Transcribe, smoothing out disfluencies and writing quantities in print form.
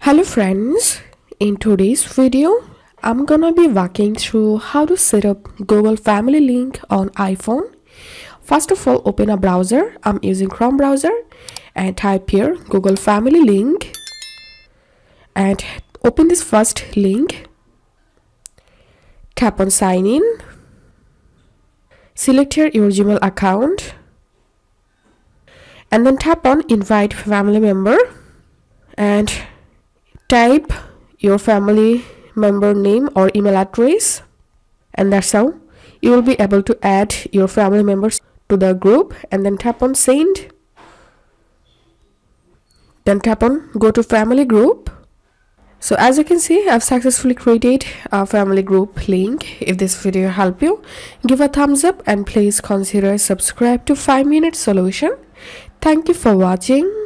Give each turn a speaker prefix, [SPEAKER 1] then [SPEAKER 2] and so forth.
[SPEAKER 1] Hello friends, in today's video I'm gonna be walking through how to set up Google Family Link on iPhone. First of all, open a browser. I'm using Chrome browser and type here Google Family Link and open this first link. Tap on sign in. Select here your Gmail account and then tap on invite family member and type your family member name or email address, and that's how you will be able to add your family members to the group. And then tap on send, then tap on go to family group. So as you can see, I've successfully created a family group link. If this video helped you, give a thumbs up and please consider subscribe to 5 Minute Solution. Thank you for watching.